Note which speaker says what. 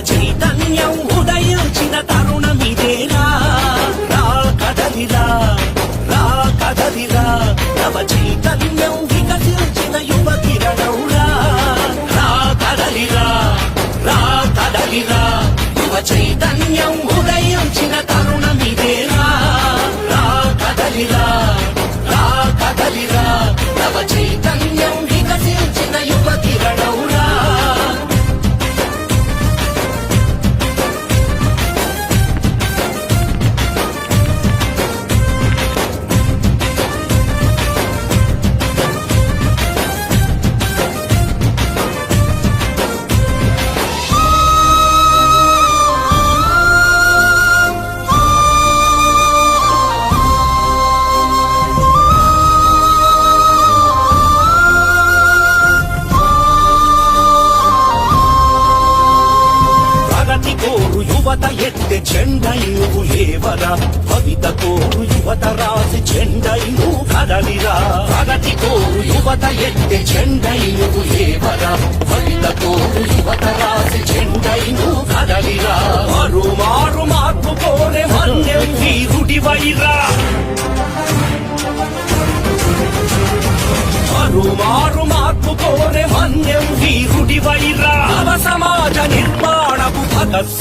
Speaker 1: చైతన్యం ఉదయించిన తరుణమిదేరా రా కదలిరా రా కదలిరా నవ చైతన్యం వికసించిన యువ కిరణంరా రా కదలిరా రా కదలిరా యువ చైతన్యం ఉదయించిన తరుణమిదేరా రా కదలిరా రా కదలిరా నవ చైతన్యం వికసించిన యువ కిరణంరా యువత ఎత్తే చెండై నువ్వు లేవరా భవిత కోరు యువత రాసి చెండై నువ్వు కదలిరా ప్రగతి కోరు యువత ఎత్తే చెండై నువ్వు లేవరా భవిత కోరు యువత రాసి చెండై నువ్వు కదలిరా మారు మారు మార్పు కోరే మన్యం వీరుడి వైరా మారు మారు మార్పు కోరే మన్యం వీరుడి వైరా నవ సమాజ నిర్మాణపు భగత్